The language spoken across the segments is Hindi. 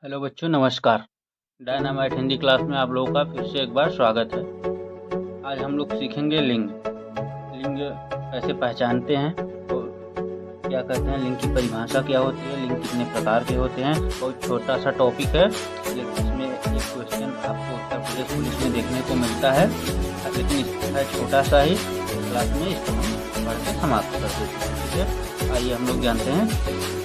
हेलो बच्चों, नमस्कार। डायनामाइट हिंदी क्लास में आप लोगों का फिर से एक बार स्वागत है। आज हम लोग सीखेंगे लिंग। लिंग कैसे पहचानते हैं और क्या कहते हैं, लिंग की परिभाषा क्या होती है, लिंग कितने प्रकार के होते हैं। बहुत छोटा सा टॉपिक है, लेकिन इसमें एक क्वेश्चन आपको उत्तर प्रदेश पुलिस में देखने को मिलता है, लेकिन इसका छोटा सा ही क्लास में इसको हम पढ़ के समाप्त कर देते हैं। ठीक है, आइए हम लोग जानते हैं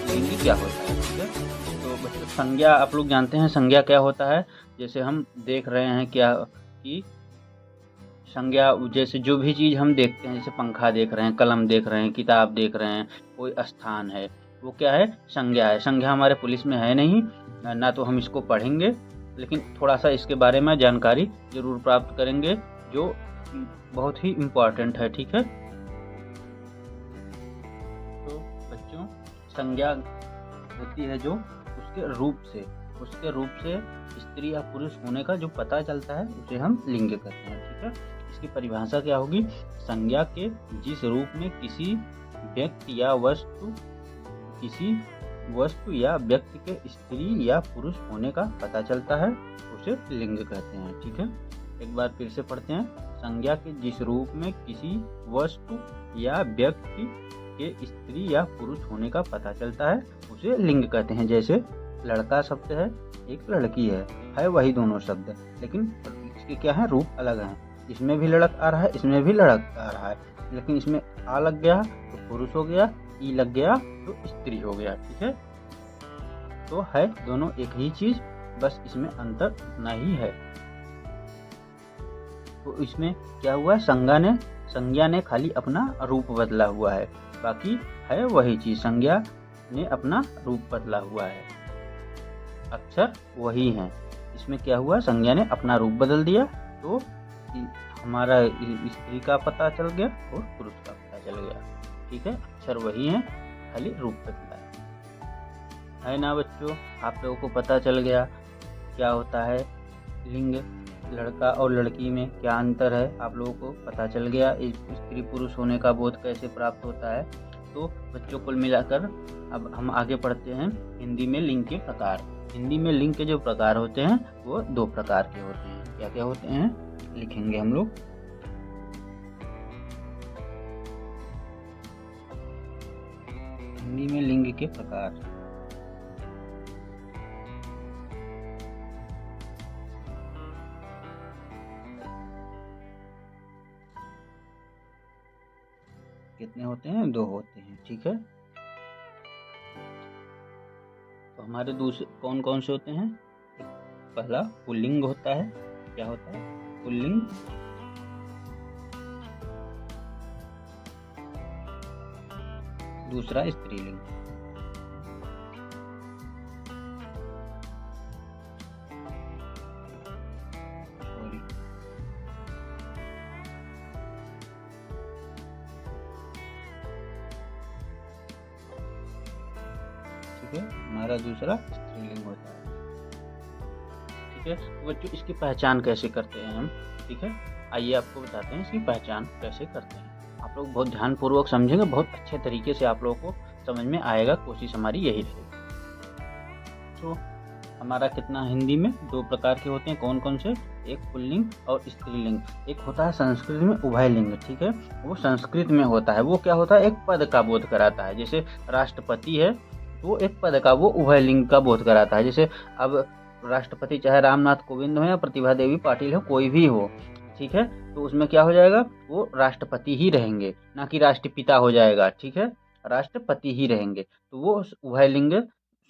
लिंग क्या होता है। ठीक है, तो बच्चों संज्ञा आप लोग जानते हैं संज्ञा क्या होता है। जैसे हम देख रहे हैं क्या कि संज्ञा, जैसे जो भी चीज़ हम देखते हैं, जैसे पंखा देख रहे हैं, कलम देख रहे हैं, किताब देख रहे हैं, कोई स्थान है, वो क्या है, संज्ञा है। संज्ञा हमारे पुलिस में है नहीं, ना तो हम इसको पढ़ेंगे, लेकिन थोड़ा सा इसके बारे में जानकारी जरूर प्राप्त करेंगे, जो बहुत ही इम्पोर्टेंट है। ठीक है, तो बच्चों संज्ञा होती है जो उसके रूप से स्त्री या पुरुष होने का जो पता चलता है, उसे हम लिंग कहते हैं। ठीक है, इसकी परिभाषा क्या होगी, संज्ञा के जिस रूप में किसी व्यक्ति या व्यक्ति के स्त्री या पुरुष होने का पता चलता है, उसे लिंग कहते हैं। ठीक है, एक बार फिर से पढ़ते हैं। संज्ञा के जिस रूप में किसी वस्तु या व्यक्ति के स्त्री या पुरुष होने का पता चलता है, उसे लिंग कहते हैं। जैसे लड़का शब्द है, एक लड़की है वही दोनों शब्द, लेकिन इसके क्या है, रूप अलग हैं। इसमें भी लड़क आ रहा है, इसमें भी लड़क आ रहा है, लेकिन इसमें आ लग गया तो पुरुष हो गया, ई लग गया तो स्त्री हो गया। ठीक है, तो है दोनों एक ही चीज, बस इसमें अंतर उतना ही है। तो इसमें क्या हुआ, संज्ञा ने खाली अपना रूप बदला हुआ है, बाकी है वही चीज। संज्ञा ने अपना रूप बदला हुआ है, अक्षर वही हैं। इसमें क्या हुआ, संज्ञा ने अपना रूप बदल दिया तो हमारा स्त्री का पता चल गया और पुरुष का पता चल गया। ठीक है, अक्षर वही हैं, खाली रूप बदला है ना बच्चों। आप लोगों को पता चल गया क्या होता है लिंग, लड़का और लड़की में क्या अंतर है, आप लोगों को पता चल गया। स्त्री पुरुष होने का बोध कैसे प्राप्त होता है। तो बच्चों कुल मिलाकर अब हम आगे पढ़ते हैं हिंदी में लिंग के प्रकार। हिंदी में लिंग के जो प्रकार होते हैं वो दो प्रकार के होते हैं। क्या क्या होते हैं लिखेंगे हम लोग। हिंदी में लिंग के प्रकार, कितने होते हैं, दो होते हैं। ठीक है, तो हमारे दूसरे कौन कौन से होते हैं। पहला पुल्लिंग होता है। क्या होता है, पुल्लिंग। दूसरा स्त्रीलिंग। ठीक है, हमारा दूसरा स्त्रीलिंग होता है। ठीक है, तो बच्चों इसकी पहचान कैसे करते हैं हम। ठीक है, आइए आपको बताते हैं इसकी पहचान कैसे करते हैं। आप लोग बहुत ध्यानपूर्वक समझेंगे, बहुत अच्छे तरीके से आप लोगों को समझ में आएगा, कोशिश हमारी यही रहेगी। तो हमारा कितना हिंदी में दो प्रकार के होते हैं, कौन कौन से, एक पुल्लिंग और स्त्रीलिंग। एक होता है संस्कृत में उभयलिंग। ठीक है, वो संस्कृत में होता है, वो क्या होता है, एक पद का बोध कराता है। जैसे राष्ट्रपति है, वो एक पद का, वो उभयलिंग का बोध कराता है। जैसे अब राष्ट्रपति चाहे रामनाथ कोविंद हो या प्रतिभा देवी पाटिल हो, कोई भी हो, ठीक है, तो उसमें क्या हो जाएगा, वो राष्ट्रपति ही रहेंगे, ना कि राष्ट्रपिता हो जाएगा। ठीक है, राष्ट्रपति ही रहेंगे। तो वो उभयलिंग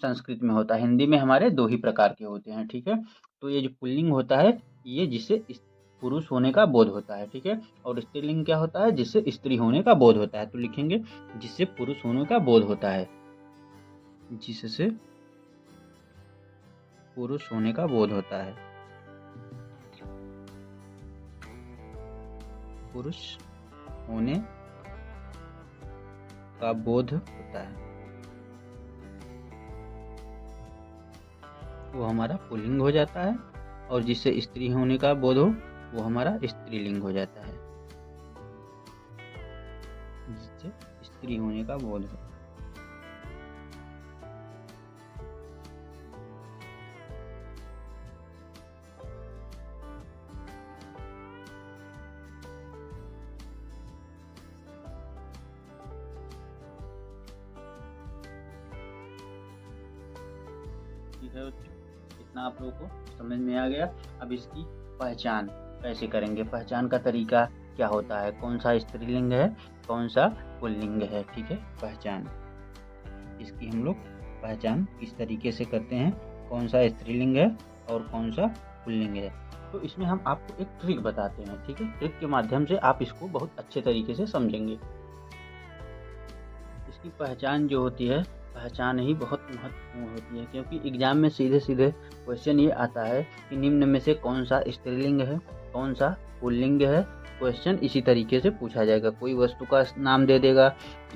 संस्कृत में होता है। हिंदी में हमारे दो ही प्रकार के होते हैं। ठीक है, तो ये जो पुल्लिंग होता है, ये जिससे पुरुष होने का बोध होता है। ठीक है, और स्त्रीलिंग क्या होता है, जिससे स्त्री होने का बोध होता है। तो लिखेंगे जिससे पुरुष होने का बोध होता है, जिससे पुरुष होने का बोध होता है, पुरुष होने का बोध होता है, वो हमारा पुल्लिंग हो जाता है। और जिससे स्त्री होने का बोध हो, वो हमारा स्त्रीलिंग हो जाता है, जिससे स्त्री होने का बोध हो। ठीक है बच्चों, इतना आप लोगों को समझ में आ गया। अब इसकी पहचान कैसे करेंगे, पहचान का तरीका क्या होता है, कौन सा स्त्रीलिंग है, कौन सा पुल्लिंग है। ठीक है, पहचान इसकी हम लोग पहचान किस तरीके से करते हैं, कौन सा स्त्रीलिंग है और कौन सा पुल्लिंग है। तो इसमें हम आपको एक ट्रिक बताते हैं। ठीक है, ट्रिक के माध्यम से आप इसको बहुत अच्छे तरीके से समझेंगे। इसकी पहचान जो होती है, पहचान ही बहुत महत्वपूर्ण होती है, क्योंकि एग्जाम में सीधे सीधे क्वेश्चन ये आता है कि निम्न में से कौन सा स्त्रीलिंग है, कौन सा पुल्लिंग है। क्वेश्चन इसी तरीके से पूछा जाएगा, कोई वस्तु का नाम दे देगा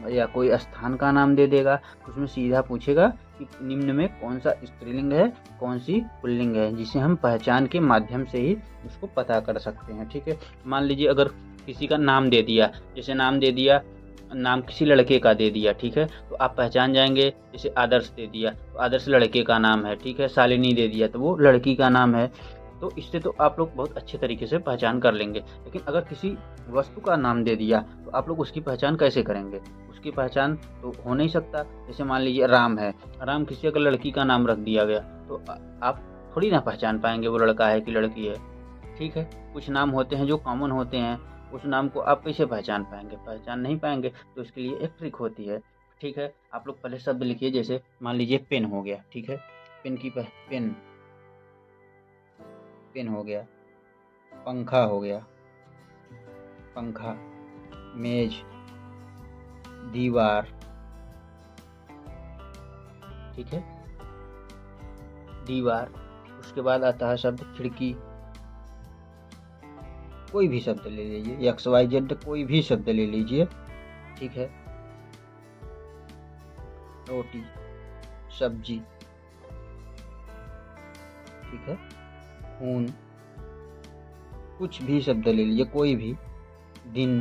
या कोई स्थान का नाम दे देगा, उसमें सीधा पूछेगा कि निम्न में कौन सा स्त्रीलिंग है, कौन सी पुल्लिंग है, जिसे हम पहचान के माध्यम से ही उसको पता कर सकते हैं। ठीक है, मान लीजिए अगर किसी का नाम दे दिया, जैसे नाम दे दिया, नाम किसी लड़के का दे दिया, ठीक है, तो आप पहचान जाएंगे। जैसे आदर्श दे दिया तो आदर्श लड़के का नाम है, ठीक है। शालिनी दे दिया तो वो लड़की का नाम है। तो इससे तो आप लोग बहुत अच्छे तरीके से पहचान कर लेंगे। लेकिन अगर किसी वस्तु का नाम दे दिया तो आप लोग उसकी पहचान कैसे करेंगे, उसकी पहचान तो हो नहीं सकता। जैसे मान लीजिए राम है, राम किसी अगर लड़की का नाम रख दिया गया तो आप थोड़ी ना पहचान पाएंगे वो लड़का है कि लड़की है। ठीक है, कुछ नाम होते हैं जो कॉमन होते हैं, उस नाम को आप कैसे पहचान पाएंगे, पहचान नहीं पाएंगे। तो इसके लिए एक ट्रिक होती है। ठीक है, आप लोग पहले शब्द लिखिए। जैसे मान लीजिए पेन हो गया, ठीक है, पेन की पेन, पेन हो गया। पंखा हो गया, पंखा। मेज, दीवार, ठीक है, दीवार। उसके बाद आता है शब्द खिड़की। कोई भी शब्द ले लीजिए, XYZ कोई भी शब्द ले लीजिए, ठीक है। रोटी, सब्जी, ठीक है, खून, कुछ भी शब्द ले लीजिए, कोई भी। दिन,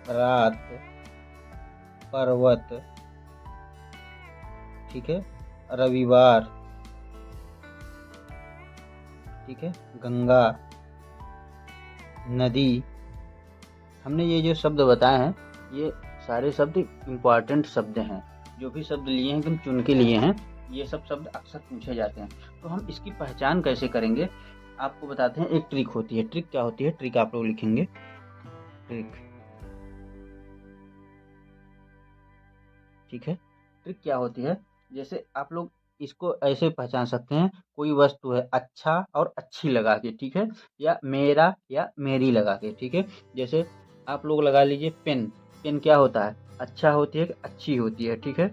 रात, पर्वत, ठीक है, रविवार, ठीक है, गंगा, नदी। हमने ये जो शब्द बताए हैं ये सारे शब्द इम्पॉर्टेंट शब्द हैं। जो भी शब्द लिए हैं एकदम चुन के लिए हैं, ये सब शब्द अक्सर पूछे जाते हैं। तो हम इसकी पहचान कैसे करेंगे आपको बताते हैं। एक ट्रिक होती है। ट्रिक क्या होती है, ट्रिक आप लोग लिखेंगे। ट्रिक, ठीक है, ट्रिक क्या होती है, जैसे आप लोग इसको ऐसे पहचान सकते हैं। कोई वस्तु है अच्छा और अच्छी लगा के, ठीक है, या मेरा या मेरी लगा के, ठीक है। जैसे आप लोग लगा लीजिए पेन। पेन क्या होता है, अच्छा होती है कि अच्छी होती है, ठीक है।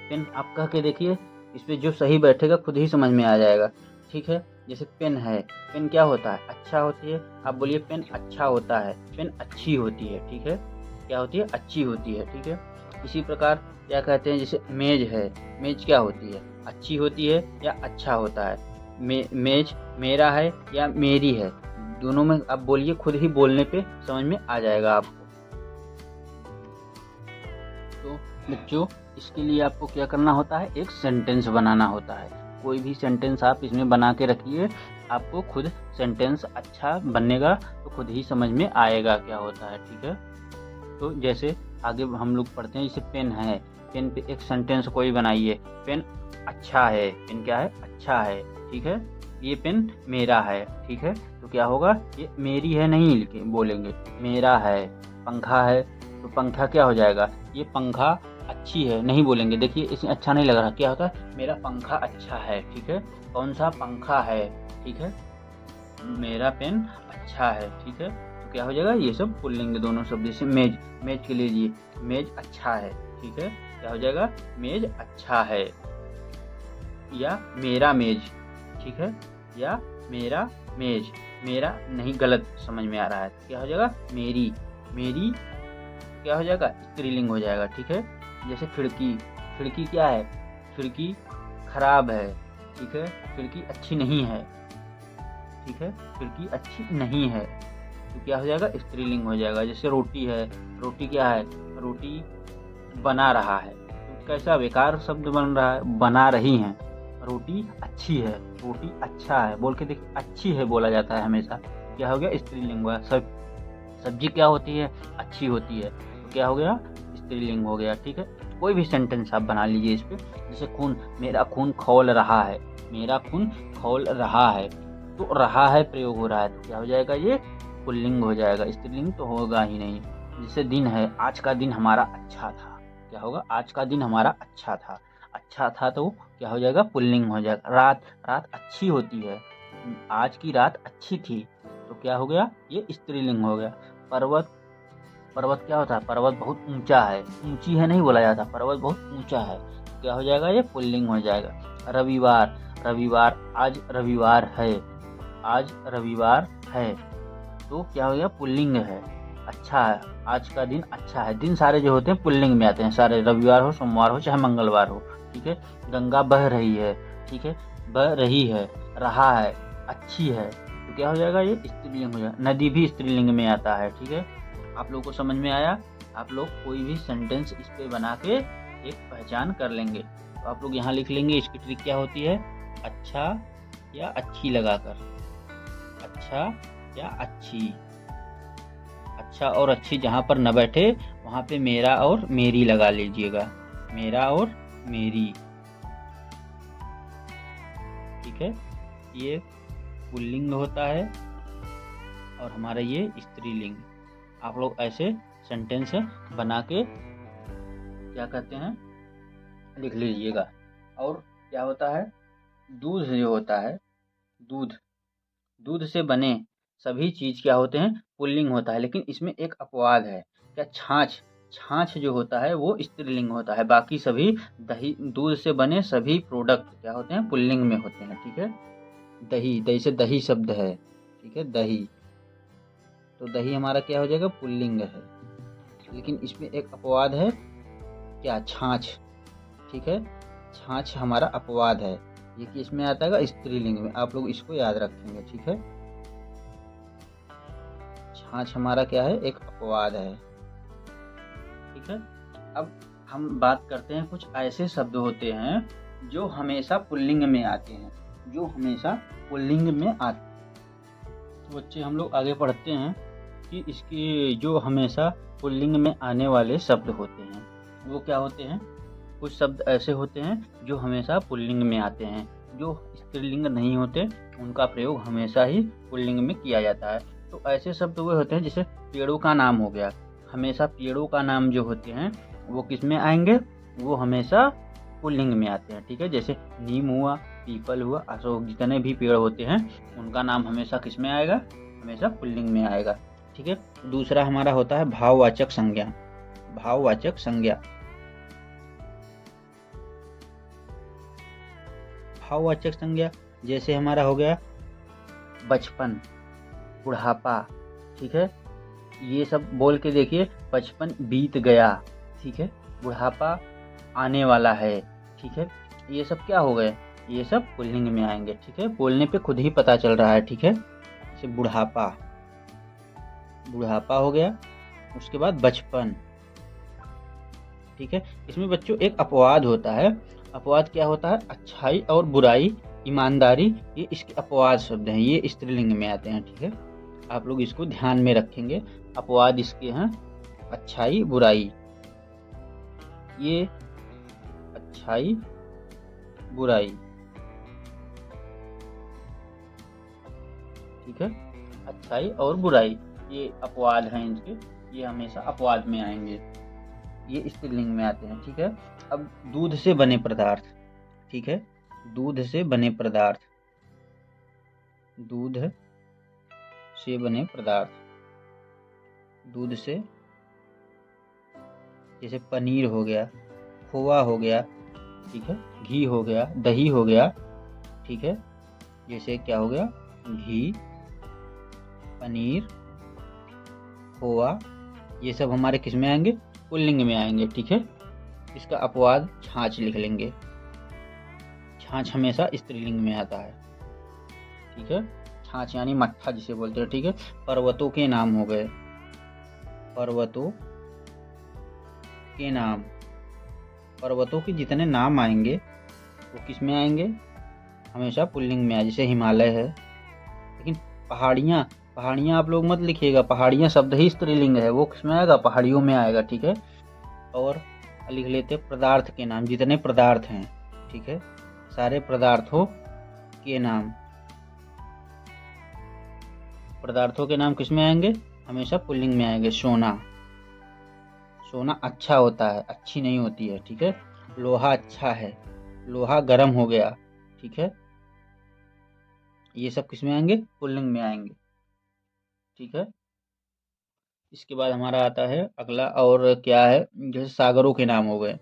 पेन आप कह के देखिए, इस पर जो सही बैठेगा खुद ही समझ में आ जाएगा, ठीक है। जैसे पेन है, पेन क्या होता है, अच्छा होती है। आप बोलिए पेन अच्छा होता है, पेन अच्छी होती है, ठीक है। क्या होती है, अच्छी होती है, ठीक है। इसी प्रकार क्या कहते हैं, जैसे मेज है, मेज क्या होती है, अच्छी होती है या अच्छा होता है। मेज मेरा है या मेरी है, दोनों में आप बोलिए, खुद ही बोलने पे समझ में आ जाएगा आपको। तो बच्चों, इसके लिए आपको क्या करना होता है, एक सेंटेंस बनाना होता है। कोई भी सेंटेंस आप इसमें बना के रखिए, आपको खुद सेंटेंस अच्छा बनेगा तो खुद ही समझ में आएगा क्या होता है, ठीक है। तो जैसे आगे हम लोग पढ़ते हैं, जैसे पेन है, पेन पे एक सेंटेंस कोई बनाइए। पेन अच्छा है, पेन क्या है, अच्छा है, ठीक है। ये पेन मेरा है, ठीक है, तो क्या होगा, ये मेरी है नहीं लिखे बोलेंगे, मेरा है। पंखा है तो पंखा क्या हो जाएगा, ये पंखा अच्छी है नहीं बोलेंगे। देखिए इसमें अच्छा नहीं लग रहा, क्या होता है, मेरा पंखा अच्छा है, ठीक है। कौन सा पंखा है, ठीक है, मेरा पेन अच्छा है, ठीक है। तो क्या हो जाएगा, ये सब पुल्लिंग दोनों शब्द। जैसे मेज, मेज के लिए मेज अच्छा है, ठीक है, क्या हो जाएगा, मेज अच्छा है। या मेरा मेज, ठीक है, या मेरा मेज। मेरा नहीं, गलत समझ में आ रहा है, क्या हो जाएगा, मेरी। मेरी क्या हो जाएगा, स्त्रीलिंग हो जाएगा, ठीक है। जैसे खिड़की, खिड़की क्या है, खिड़की खराब है, ठीक है, खिड़की अच्छी नहीं है, ठीक है, खिड़की अच्छी नहीं है, तो क्या हो जाएगा, स्त्रीलिंग हो जाएगा। जैसे रोटी है, रोटी क्या है, रोटी बना रहा है, तो कैसा बेकार शब्द बन रहा है, बना रही हैं। रोटी अच्छी है, रोटी अच्छा है, बोल के देखिए, अच्छी है बोला जाता है हमेशा, क्या हो गया, स्त्रीलिंग हुआ। सब्जी क्या होती है, अच्छी होती है, तो क्या हो गया, स्त्रीलिंग हो गया, ठीक है। कोई भी सेंटेंस आप बना लीजिए इस पे। जैसे खून, मेरा खून खौल रहा है, मेरा खून खौल रहा है, तो रहा है प्रयोग हो रहा है, तो क्या हो जाएगा, ये पुल्लिंग हो जाएगा, स्त्रीलिंग तो होगा ही नहीं। जैसे दिन है, आज का दिन हमारा अच्छा था, क्या होगा, आज का दिन हमारा अच्छा था, अच्छा था तो क्या हो जाएगा, पुल्लिंग हो जाएगा। रात, रात अच्छी होती है, आज की रात अच्छी थी, तो क्या हो गया, ये स्त्रीलिंग हो गया। पर्वत, पर्वत क्या होता है, पर्वत बहुत ऊंचा है, ऊंची है नहीं बोला जाता, पर्वत बहुत ऊंचा है, तो क्या हो जाएगा, ये पुल्लिंग हो जाएगा। रविवार, रविवार, आज रविवार है, आज रविवार है, तो क्या हो गया, पुल्लिंग है। अच्छा है, आज का दिन अच्छा है, दिन सारे जो होते हैं पुल्लिंग में आते हैं सारे, रविवार हो, सोमवार हो, चाहे मंगलवार हो, ठीक है। गंगा बह रही है, ठीक है, बह रही है, रहा है, अच्छी है, तो क्या हो जाएगा, ये स्त्रीलिंग हो जाएगा। नदी भी स्त्रीलिंग में आता है, ठीक है। आप लोगों को समझ में आया। आप लोग कोई भी सेंटेंस इस पे बना के एक पहचान कर लेंगे। तो आप लोग यहाँ लिख लेंगे, इसकी ट्रिक क्या होती है, अच्छा या अच्छी लगाकर, अच्छा या अच्छी, अच्छा और अच्छी जहाँ पर न बैठे वहाँ पे मेरा और मेरी लगा लीजिएगा, मेरा और मेरी, ठीक है। ये पुल्लिंग होता है और हमारा ये स्त्रीलिंग। आप लोग ऐसे सेंटेंस बना के क्या कहते हैं, लिख लीजिएगा। और क्या होता है, दूध जो होता है, दूध, दूध से बने सभी चीज़ क्या होते हैं, पुल्लिंग होता है, लेकिन इसमें एक अपवाद है, क्या, छाछ, छाछ जो होता है वो स्त्रीलिंग होता है, बाकी सभी दही, दूध से बने सभी प्रोडक्ट क्या होते हैं, पुल्लिंग में होते हैं, ठीक है। दही, दही से दही शब्द है, ठीक है, दही, तो दही हमारा क्या हो जाएगा, पुल्लिंग है, लेकिन इसमें एक अपवाद है, क्या, छाछ, ठीक है, छाछ हमारा अपवाद है, ये कि इसमें आता है स्त्रीलिंग में, आप लोग इसको याद रखेंगे, ठीक है। छाछ हमारा क्या है, एक अपवाद है, ठीक है। अब हम बात करते हैं, कुछ ऐसे शब्द होते हैं जो हमेशा पुल्लिंग में आते हैं, जो हमेशा पुल्लिंग में आते हैं। तो बच्चे हम लोग आगे पढ़ते हैं कि इसकी जो हमेशा पुल्लिंग में आने वाले शब्द होते हैं वो क्या होते हैं। कुछ शब्द ऐसे होते हैं जो हमेशा पुल्लिंग में आते हैं, जो स्त्रीलिंग नहीं होते उनका प्रयोग हमेशा ही पुल्लिंग में किया जाता है। तो ऐसे शब्द वो होते हैं, जैसे पेड़ों का नाम हो गया, हमेशा पेड़ों का नाम जो होते हैं वो किस में आएंगे, वो हमेशा पुल्लिंग में आते हैं, ठीक है। जैसे नीम हुआ, पीपल हुआ, अशोक, जितने भी पेड़ होते हैं उनका नाम हमेशा किस में आएगा, हमेशा पुल्लिंग में आएगा, ठीक है। दूसरा हमारा होता है भाववाचक संज्ञा, भाववाचक संज्ञा, भाववाचक संज्ञा जैसे हमारा हो गया बचपन, बुढ़ापा, ठीक है, ये सब बोल के देखिए, बचपन बीत गया, ठीक है, बुढ़ापा आने वाला है, ठीक है, ये सब क्या हो गए, ये सब पुल्लिंग में आएंगे, ठीक है, बोलने पे खुद ही पता चल रहा है, ठीक है। जैसे बुढ़ापा, बुढ़ापा हो गया, उसके बाद बचपन, ठीक है। इसमें बच्चों एक अपवाद होता है, अपवाद क्या होता है, अच्छाई और बुराई, ईमानदारी, ये इसके अपवाद शब्द हैं, ये स्त्रीलिंग में आते हैं, ठीक है। आप लोग इसको ध्यान में रखेंगे, अपवाद इसके हैं अच्छाई बुराई, ये अच्छाई बुराई, ठीक है, अच्छाई और बुराई ये अपवाद हैं इनके, ये हमेशा अपवाद में आएंगे, ये स्त्रीलिंग में आते हैं, ठीक है। अब दूध से बने पदार्थ, ठीक है, दूध से बने पदार्थ, दूध से बने पदार्थ, दूध से, जैसे पनीर हो गया, खोआ हो गया, ठीक है, घी हो गया, दही हो गया, ठीक है, जैसे क्या हो गया, घी, पनीर, खोआ, ये सब हमारे किस में आएंगे, पुल्लिंग में आएंगे, ठीक है। इसका अपवाद छाछ लिख लेंगे, छाछ हमेशा स्त्रीलिंग में आता है, ठीक है, छाछ यानी मट्ठा जिसे बोलते हैं, ठीक है। पर्वतों के नाम हो गए, पर्वतों के नाम, पर्वतों के जितने नाम आएंगे वो किस में आएंगे, हमेशा पुल्लिंग में आए, जैसे हिमालय है, लेकिन पहाड़ियाँ, पहाड़ियाँ आप लोग मत लिखिएगा, पहाड़ियाँ शब्द ही स्त्रीलिंग है, वो किस में आएगा, पहाड़ियों में आएगा, ठीक है। और लिख लेते हैं पदार्थ के नाम, जितने पदार्थ हैं, ठीक है, सारे पदार्थों के नाम। पदार्थों के नाम किस में आएंगे? हमेशा पुल्लिंग में आएंगे। सोना, सोना अच्छा होता है, अच्छी नहीं होती है, ठीक है। लोहा अच्छा है, लोहा गर्म हो गया, ठीक है। ये सब किस में आएंगे? पुल्लिंग में आएंगे, ठीक है। इसके बाद हमारा आता है अगला, और क्या है, जैसे सागरों के नाम हो गए,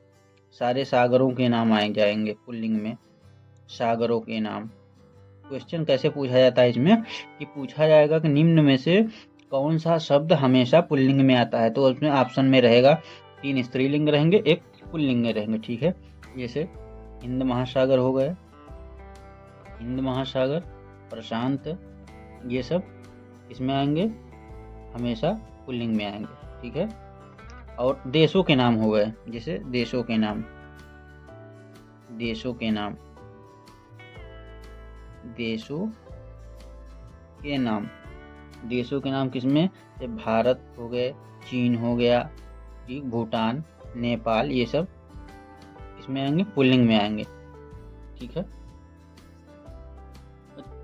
सारे सागरों के नाम आए जाएंगे पुल्लिंग में, सागरों के नाम। क्वेश्चन कैसे पूछा जाता है इसमें, कि पूछा जाएगा कि निम्न में से कौन सा शब्द हमेशा पुल्लिंग में आता है, तो उसमें ऑप्शन में रहेगा 3 स्त्रीलिंग रहेंगे, 1 पुल्लिंग में रहेंगे, ठीक है। जैसे हिंद महासागर हो गए, हिंद महासागर, प्रशांत, ये सब इसमें आएंगे, हमेशा पुल्लिंग में आएंगे, ठीक है। और देशों के नाम हो गए, जैसे देशों के नाम, देशों के नाम, देशों के नाम, देशों के नाम किसमें? जैसे भारत हो गए, चीन हो गया, ठीक, भूटान, नेपाल, ये सब इसमें आएंगे, पुल्लिंग में आएंगे, ठीक है।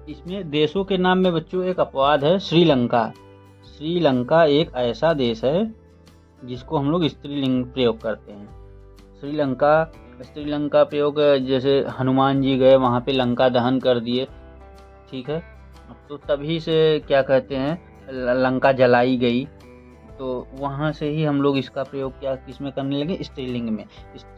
इसमें देशों के नाम में बच्चों एक अपवाद है, श्रीलंका। श्रीलंका एक ऐसा देश है जिसको हम लोग स्त्रीलिंग प्रयोग करते हैं। श्रीलंका, श्रीलंका प्रयोग, जैसे हनुमान जी गए वहाँ पे लंका दहन कर दिए, ठीक है, तो तभी से क्या कहते हैं, लंका जलाई गई, तो वहाँ से ही हम लोग इसका प्रयोग क्या किसमें करने लगे? स्त्रीलिंग में।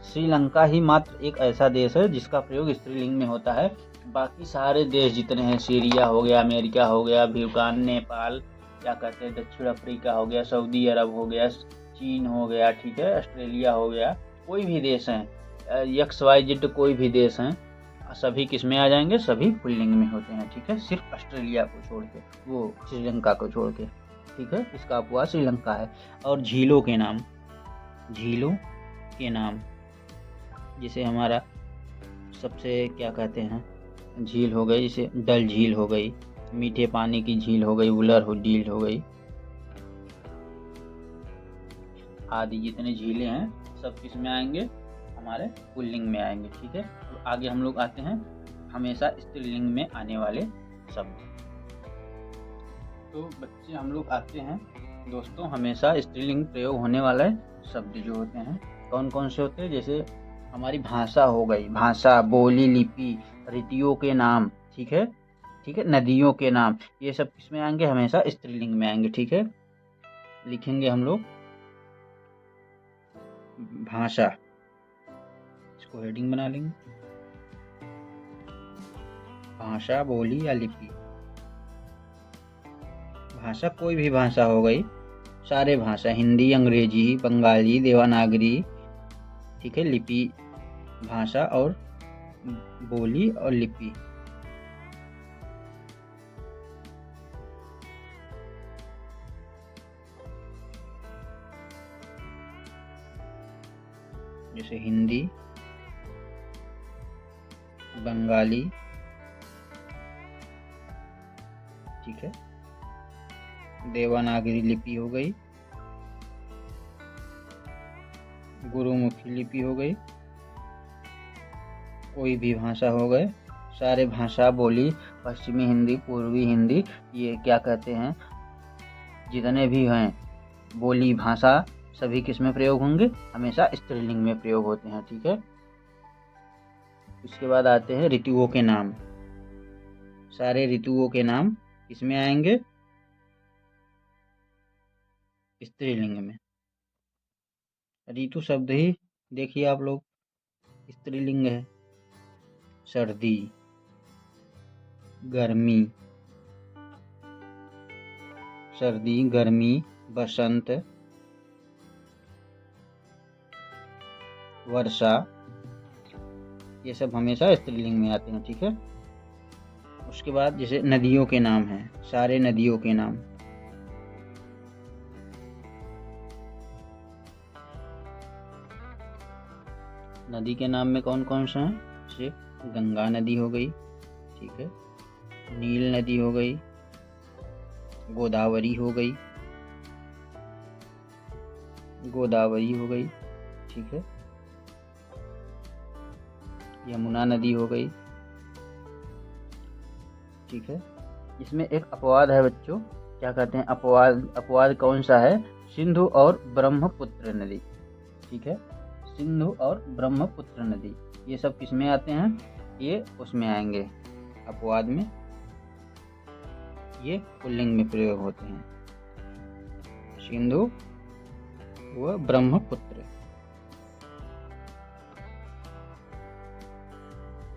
श्रीलंका ही मात्र एक ऐसा देश है जिसका प्रयोग स्त्रीलिंग में होता है। बाकी सारे देश जितने हैं, सीरिया हो गया, अमेरिका हो गया, भूटान, नेपाल, क्या कहते हैं, दक्षिण अफ्रीका हो गया, सऊदी अरब हो गया, चीन हो गया, ठीक है, ऑस्ट्रेलिया हो गया, कोई भी देश हैं, XYZ कोई भी देश हैं, सभी किस में आ जाएंगे? सभी पुल्लिंग में होते हैं, ठीक है, सिर्फ ऑस्ट्रेलिया को छोड़ के, वो श्रीलंका को छोड़ के, ठीक है, इसका अपवाद श्रीलंका है। और झीलों के नाम, झीलों के नाम, जैसे हमारा सबसे क्या कहते हैं, झील हो गई, जैसे डल झील हो गई, मीठे पानी की झील हो गई, वुलर झील हो गई, आदि जितने झीलें हैं सब किस में आएंगे? हमारे पुल्लिंग में आएंगे, ठीक है। तो आगे हम लोग आते हैं हमेशा स्त्रीलिंग में आने वाले शब्द। तो बच्चे हम लोग आते हैं दोस्तों, हमेशा स्त्रीलिंग प्रयोग होने वाले शब्द जो होते हैं कौन कौन से होते हैं? जैसे हमारी भाषा हो गई, भाषा, बोली, लिपि, रीतियों के नाम, ठीक है, ठीक है, नदियों के नाम, ये सब किसमें आएंगे? हमेशा स्त्रीलिंग में आएंगे, ठीक है। लिखेंगे हम लोग भाषा, इसको हेडिंग बना लेंगे, भाषा, बोली या लिपि। भाषा कोई भी भाषा हो गई, सारे भाषा, हिंदी, अंग्रेजी, बंगाली, देवनागरी, ठीक है। लिपि, भाषा और बोली और लिपि, जैसे हिंदी, बंगाली, ठीक है, देवनागरी लिपि हो गई, गुरुमुखी लिपि हो गई, कोई भी भाषा हो गए, सारे भाषा, बोली, पश्चिमी हिंदी, पूर्वी हिंदी, ये क्या कहते हैं, जितने भी हैं बोली, भाषा, सभी किस में प्रयोग होंगे? हमेशा स्त्रीलिंग में प्रयोग होते हैं, ठीक है। उसके बाद आते हैं ऋतुओं के नाम, सारे ऋतुओं के नाम किसमें आएंगे? स्त्रीलिंग में। ऋतु शब्द ही देखिए आप लोग, स्त्रीलिंग है, सर्दी, गर्मी, सर्दी, गर्मी, बसंत, वर्षा, ये सब हमेशा स्त्रीलिंग में आते हैं, ठीक है। उसके बाद जैसे नदियों के नाम हैं, सारे नदियों के नाम, नदी के नाम में कौन कौन सा है? जैसे गंगा नदी हो गई, ठीक है, नील नदी हो गई, गोदावरी हो गई, गोदावरी हो गई, ठीक है, यमुना नदी हो गई, ठीक है। इसमें एक अपवाद है बच्चों, क्या कहते हैं अपवाद, अपवाद कौन सा है, सिंधु और ब्रह्मपुत्र नदी, ठीक है। सिंधु और ब्रह्मपुत्र नदी ये सब किस में आते हैं, ये उसमें आएंगे अपवाद में, ये पुल्लिंग में प्रयोग होते हैं, सिंधु व ब्रह्मपुत्र,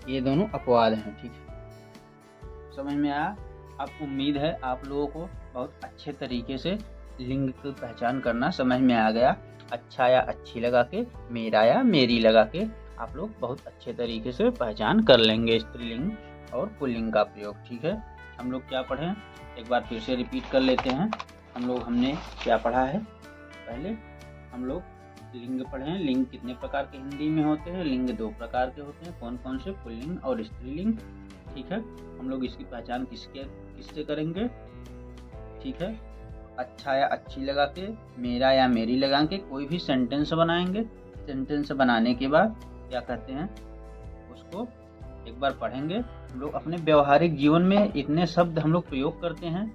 ये दोनों अपवाद हैं, ठीक है। समझ में आया। अब उम्मीद है आप लोगों को बहुत अच्छे तरीके से लिंग की पहचान करना समझ में आ गया। अच्छा या अच्छी लगा के, मेरा या मेरी लगा के आप लोग बहुत अच्छे तरीके से पहचान कर लेंगे स्त्रीलिंग और पुल्लिंग का प्रयोग, ठीक है। हम लोग क्या पढ़े, एक बार फिर से रिपीट कर लेते हैं। हमने क्या पढ़ा है, पहले हम लोग लिंग पढ़े हैं। लिंग कितने प्रकार के हिंदी में होते हैं, लिंग 2 प्रकार के होते हैं, कौन कौन से, पुल्लिंग और स्त्रीलिंग, ठीक है। हम लोग इसकी पहचान किससे करेंगे, ठीक है। अच्छा या अच्छी लगा के, मेरा या मेरी लगा के कोई भी सेंटेंस बनाएंगे। सेंटेंस बनाने के बाद क्या कहते हैं, उसको एक बार पढ़ेंगे। हम लोग अपने व्यवहारिक जीवन में इतने शब्द हम लोग प्रयोग करते हैं,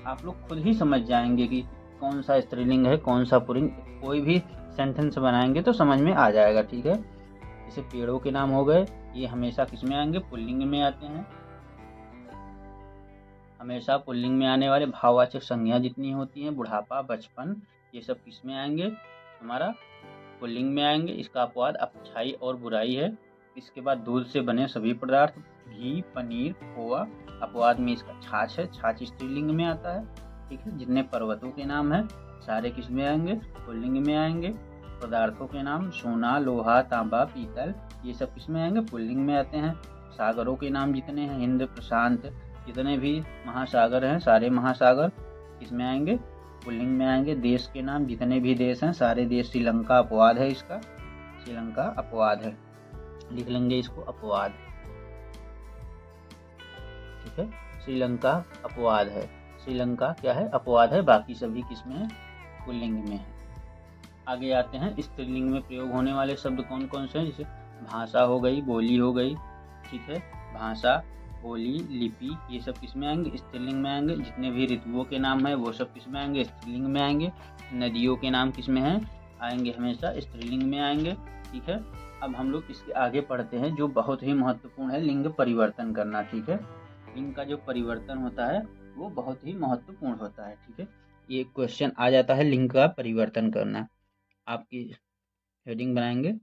आप लोग खुद ही समझ जाएंगे कि कौन सा स्त्रीलिंग है कौन सा पुल्लिंग। कोई भी सेंटेंस बनाएंगे तो समझ में आ जाएगा, ठीक है। जैसे पेड़ों के नाम हो गए, ये हमेशा किस में आएंगे, पुल्लिंग में आते हैं। हमेशा पुल्लिंग में आने वाले भाववाचक संज्ञा जितनी होती हैं, बुढ़ापा, बचपन, ये सब किस में आएंगे, हमारा पुल्लिंग में आएंगे। इसका अपवाद अच्छाई और बुराई है। इसके बाद दूध से बने सभी पदार्थ, घी, पनीर, खोआ, अपवाद में इसका छाछ है, छाछ स्त्रीलिंग में आता है, ठीक है। जितने पर्वतों के नाम हैं सारे किस में आएंगे, पुल्लिंग में आएंगे। पदार्थों के नाम सोना, लोहा, तांबा, पीतल, ये सब किस में आएंगे, पुल्लिंग में आते हैं। सागरों के नाम जितने हैं, हिंद, प्रशांत, जितने भी महासागर हैं सारे महासागर इसमें आएंगे, पुल्लिंग में आएंगे। देश के नाम जितने भी देश हैं सारे देश, श्रीलंका अपवाद है इसका, श्रीलंका अपवाद है, लिख लेंगे इसको अपवाद, ठीक है। श्रीलंका अपवाद है, श्रीलंका क्या है, अपवाद है, बाकी सभी किसमें है, पुल्लिंग में है। आगे आते हैं, स्त्रीलिंग में प्रयोग होने वाले शब्द कौन कौन से हैं, जैसे भाषा हो गई, बोली हो गई, ठीक है। भाषा, बोली, लिपि, ये सब किस में आएंगे, स्त्रीलिंग में आएंगे। जितने भी ऋतुओं के नाम है वो सब किस में आएंगे, स्त्रीलिंग में आएंगे। नदियों के नाम किस में हैं, आएंगे हमेशा स्त्रीलिंग में आएंगे, ठीक है। अब हम लोग इसके आगे पढ़ते हैं जो बहुत ही महत्वपूर्ण है, लिंग परिवर्तन करना, ठीक है। लिंग का जो परिवर्तन होता है वो बहुत ही महत्वपूर्ण होता है, ठीक है। ये क्वेश्चन आ जाता है, लिंग का परिवर्तन करना। आपकी हेडिंग बनाएंगे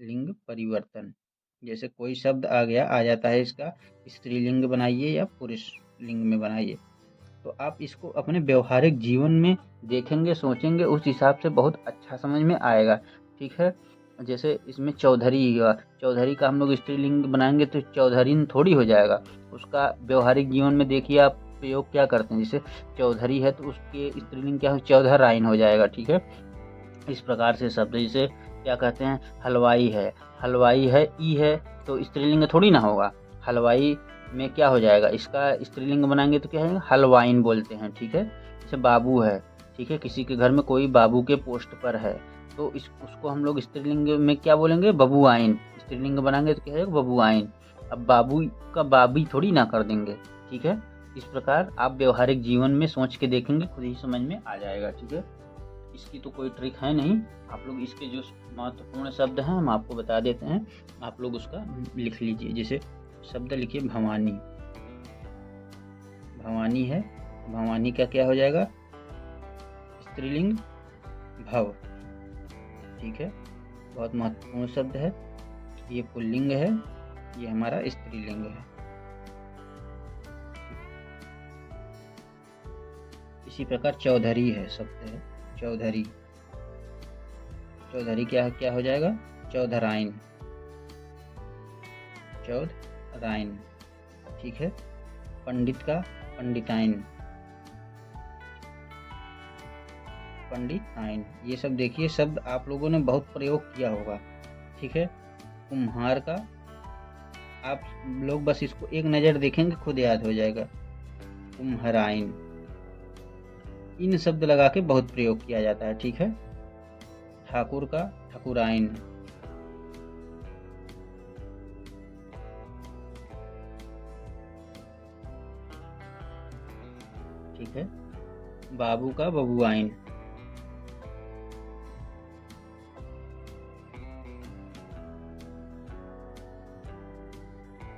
लिंग परिवर्तन, जैसे कोई शब्द आ गया, आ जाता है इसका स्त्रीलिंग बनाइए या पुरुष लिंग में बनाइए, तो आप इसको अपने व्यवहारिक जीवन में देखेंगे, सोचेंगे, उस हिसाब से बहुत अच्छा समझ में आएगा, ठीक है। जैसे इसमें चौधरी हुआ, चौधरी का हम लोग स्त्रीलिंग बनाएंगे तो चौधरीन थोड़ी हो जाएगा, उसका व्यवहारिक जीवन में देखिए आप प्रयोग क्या करते हैं। जैसे चौधरी है तो उसके स्त्रीलिंग क्या हो, चौधराइन हो जाएगा, ठीक है। इस प्रकार से शब्द, जैसे क्या कहते हैं, हलवाई है, हलवाई है, ई है तो स्त्रीलिंग थोड़ी ना होगा, हलवाई में क्या हो जाएगा, इसका स्त्रीलिंग बनाएंगे तो क्या है, हलवाइन बोलते हैं, ठीक है। जैसे बाबू है, ठीक है, किसी के घर में कोई बाबू के पोस्ट पर है तो उसको हम लोग स्त्रीलिंग में क्या बोलेंगे, बबुआइन, स्त्रीलिंग बनाएंगे तो क्या है, बबुआइन। अब बाबू का बाबी थोड़ी ना कर देंगे, ठीक है। इस प्रकार आप व्यवहारिक जीवन में सोच के देखेंगे, खुद ही समझ में आ जाएगा, ठीक है। इसकी तो कोई ट्रिक है नहीं, आप लोग इसके जो महत्वपूर्ण शब्द हैं हम आपको बता देते हैं, आप लोग उसका लिख लीजिए। जैसे शब्द लिखिए भवानी, भवानी है, भवानी का क्या हो जाएगा, स्त्रीलिंग भव, ठीक है, बहुत महत्वपूर्ण शब्द है। ये पुल्लिंग है, ये हमारा स्त्रीलिंग है। इसी प्रकार चौधरी है शब्द है, चौधरी, चौधरी क्या क्या हो जाएगा, चौधराइन, चौधराइन, ठीक है। पंडित का पंडिताइन, पंडिताइन, ये सब देखिए शब्द आप लोगों ने बहुत प्रयोग किया होगा, ठीक है। कुम्हार का आप लोग बस इसको एक नज़र देखेंगे खुद याद हो जाएगा, कुम्हराइन। इन शब्द लगा के बहुत प्रयोग किया जाता है, ठीक है। ठाकुर का ठाकुराइन, ठीक है। बाबू का बबुआइन,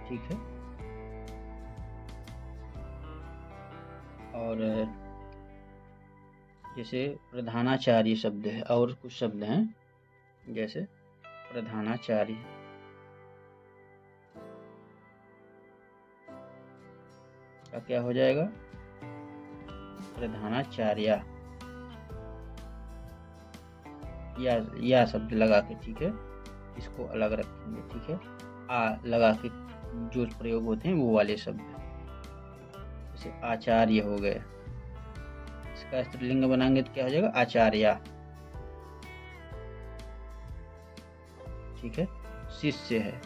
ठीक है। और जैसे प्रधानाचार्य शब्द है, और कुछ शब्द हैं जैसे प्रधानाचार्य, का क्या हो जाएगा, प्रधानाचार्य, या शब्द लगा के, ठीक है, इसको अलग रखेंगे, ठीक है। आ लगा के जो प्रयोग होते हैं वो वाले शब्द, जैसे आचार्य हो गए, इसका स्त्रीलिंग बनाएंगे तो क्या हो जाएगा, आचार्य, ठीक है। शिष्य है,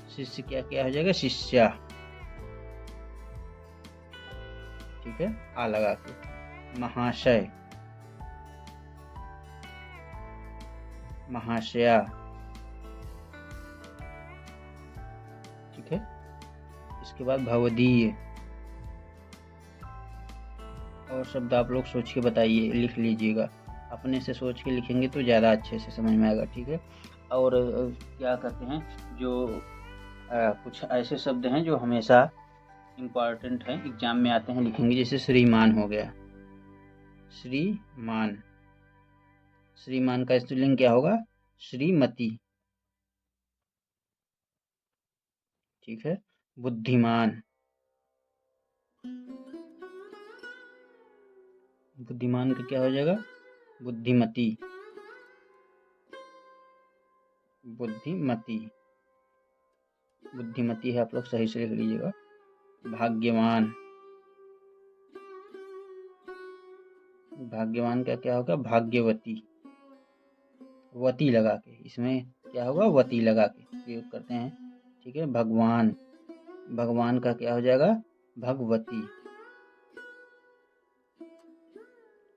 शिष्य क्या क्या हो जाएगा, शिष्या, ठीक है, आ लगा के। महाशय, महाशया, ठीक है। इसके बाद भवदीय, और शब्द आप लोग सोच के बताइए, लिख लीजिएगा, अपने से सोच के लिखेंगे तो ज़्यादा अच्छे से समझ में आएगा, ठीक है। और क्या कहते हैं, जो कुछ ऐसे शब्द हैं जो हमेशा इम्पॉर्टेंट हैं, एग्जाम में आते हैं, लिखेंगे, जैसे श्रीमान हो गया, श्रीमान, श्रीमान का स्त्रीलिंग क्या होगा, श्रीमती, ठीक है। बुद्धिमान, बुद्धिमान का क्या हो जाएगा, बुद्धिमती, बुद्धिमती, बुद्धिमती है, आप लोग सही से लिख लीजिएगा। भाग्यवान, भाग्यवान का क्या होगा, भाग्यवती, वती लगा के, इसमें क्या होगा, वती लगा के प्रयोग करते हैं, ठीक है। भगवान, भगवान का क्या हो जाएगा, भगवती,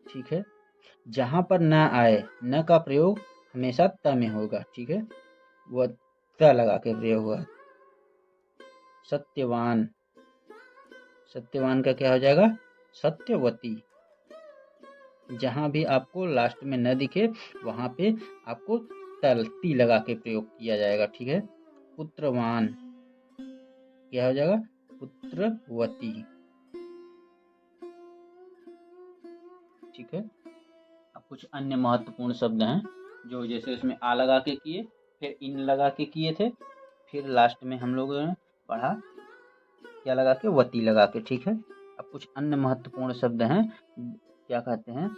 ठीक है। जहां पर न आए, न का प्रयोग हमेशा त में होगा, ठीक है, वह त लगा के प्रयोग हुआ। सत्यवान, सत्यवान का क्या हो जाएगा, सत्यवती, जहां भी आपको लास्ट में न दिखे वहां पे आपको तलती लगा के प्रयोग किया जाएगा, ठीक है। पुत्रवान क्या हो जाएगा, पुत्रवती, ठीक है। अब कुछ अन्य महत्वपूर्ण शब्द हैं जो जैसे उसमें आ लगा के किए, फिर इन लगा के किए थे, फिर लास्ट में हम लोगों ने पढ़ा क्या लगा के, वती लगा के, ठीक है। अब कुछ अन्य महत्वपूर्ण शब्द हैं, क्या कहते हैं,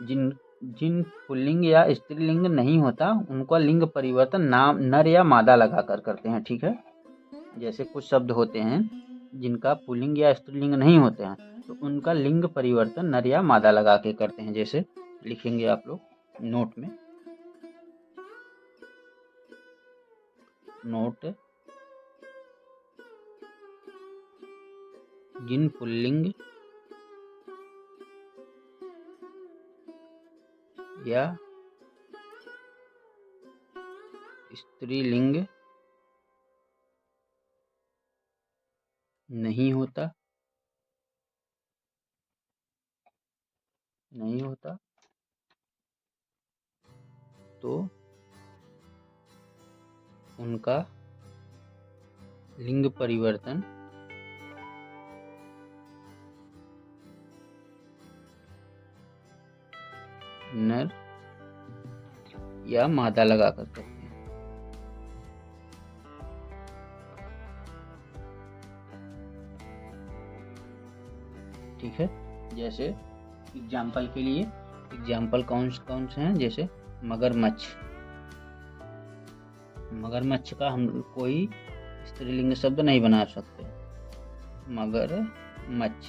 जिन जिन पुल्लिंग या स्त्रीलिंग नहीं होता उनका लिंग परिवर्तन नाम नर या मादा लगाकर करते हैं, ठीक है। जैसे कुछ शब्द होते हैं जिनका पुल्लिंग या स्त्रीलिंग नहीं होते हैं तो उनका लिंग परिवर्तन नर या मादा लगा के करते हैं, जैसे लिखेंगे आप लोग नोट में, नोट, जिन पुल्लिंग या स्त्रीलिंग नहीं होता तो उनका लिंग परिवर्तन नर या मादा लगा कर करते हैं, ठीक है। जैसे एग्जाम्पल के लिए, एग्जाम्पल कौन से हैं, जैसे मगरमच्छ, मगरमच्छ का हम कोई स्त्रीलिंग शब्द नहीं बना सकते, मगरमच्छ,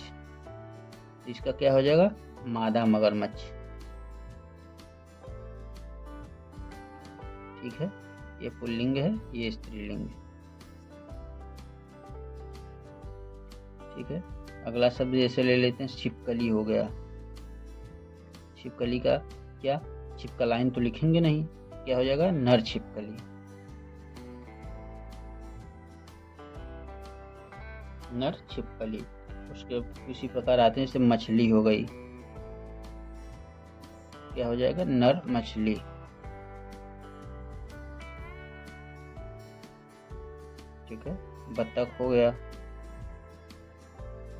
इसका क्या हो जाएगा, मादा मगरमच्छ, ठीक है। ये पुल्लिंग है, ये स्त्रीलिंग है, ठीक है। अगला शब्द जैसे ले लेते हैं छिपकली हो गया, छिपकली का क्या, छिपकलाइन तो लिखेंगे नहीं, क्या हो जाएगा, नर छिपकली, नर छिपकली, उसके इसी प्रकार आते हैं, जैसे मछली हो गई, क्या हो जाएगा, नर मछली। ठीक है, बतख हो गया,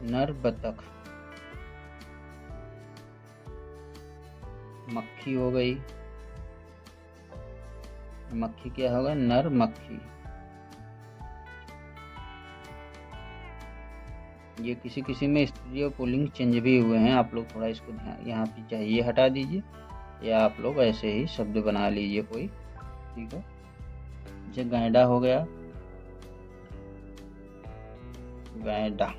नर बतख। मक्खी हो गई, मक्खी क्या होगा, नर मक्खी। ये किसी किसी में स्त्री और पुल्लिंग चेंज भी हुए हैं, आप लोग थोड़ा इसको ध्यान, यहाँ पे चाहिए हटा दीजिए, या आप लोग ऐसे ही शब्द बना लीजिए कोई। ठीक है, जैसे गैंडा हो गया, गैंडा,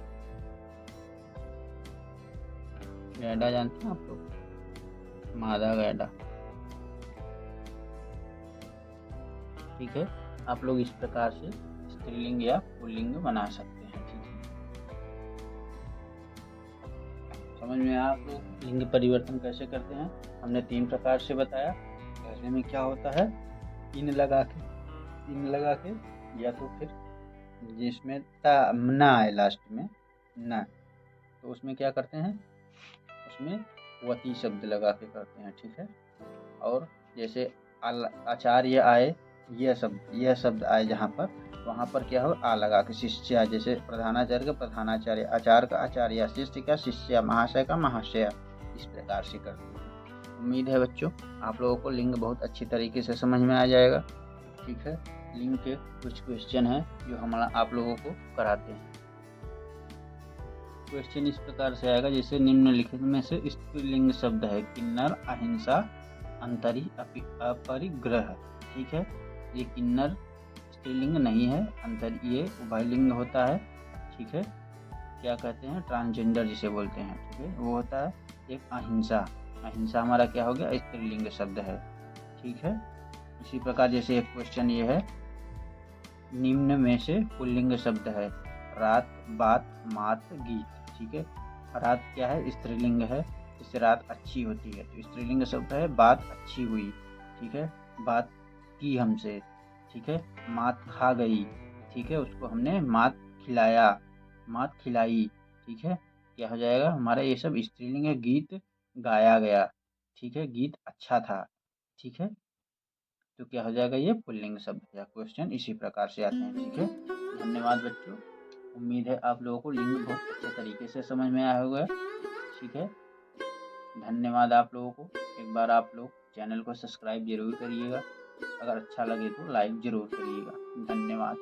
गैंडा जानते हैं आप लोग, मादा गैंडा। ठीक है, आप लोग इस प्रकार से स्त्रीलिंग या पुल्लिंग बना सकते हैं। ठीक है, समझ में आया आप लोग लिंग परिवर्तन कैसे करते हैं? हमने 3 प्रकार से बताया। पहले में क्या होता है, इन लगा के, या तो फिर जिसमें ना आए लास्ट में, ना, तो उसमें क्या करते हैं, उसमें वती शब्द लगा के करते हैं। ठीक है, और जैसे आचार्य आए, यह शब्द आए जहाँ पर, वहाँ पर क्या हो, आ लगा के शिष्य, जैसे प्रधानाचार्य का प्रधानाचार्य, आचार्य का आचार्य, शिष्य का शिष्य, महाशय का महाशय, इस प्रकार से करते हैं। उम्मीद है बच्चों आप लोगों को लिंग बहुत अच्छी तरीके से समझ में आ जाएगा। ठीक है, लिंग के कुछ क्वेश्चन हैं जो हम आप लोगों को कराते हैं। क्वेश्चन इस प्रकार से आएगा, जैसे निम्नलिखित में से स्त्रीलिंग शब्द है, किन्नर, अहिंसा, अंतरी, अपरिग्रह। ठीक है, ये किन्नर स्त्रीलिंग नहीं है, अंतर ये उभयलिंग होता है। ठीक है, क्या कहते हैं, ट्रांसजेंडर जिसे बोलते हैं। ठीक है, वो होता है। एक अहिंसा, अहिंसा हमारा क्या हो गया, स्त्रीलिंग शब्द है। ठीक है, इसी प्रकार जैसे एक क्वेश्चन ये है, निम्न में से पुल्लिंग शब्द है, रात, बात, मात, गीत। ठीक है, रात क्या है, स्त्रीलिंग है, इससे रात अच्छी होती है, तो स्त्रीलिंग शब्द है, बात अच्छी हुई। ठीक है, बात की हमसे। ठीक है, मात खा गई। ठीक है, उसको हमने मात खिलाया, मात खिलाई। ठीक है, क्या हो जाएगा हमारा, ये सब स्त्रीलिंग है। गीत गाया गया। ठीक है, गीत अच्छा था। ठीक है, तो क्या हो जाएगा, ये पुल्लिंग शब्द या क्वेश्चन इसी प्रकार से आते हैं। ठीक है, धन्यवाद बच्चों, उम्मीद है आप लोगों को लिंग बहुत अच्छे तरीके से समझ में आया होगा। ठीक है, धन्यवाद आप लोगों को। एक बार आप लोग चैनल को सब्सक्राइब जरूर करिएगा, अगर अच्छा लगे तो लाइक जरूर करिएगा। धन्यवाद।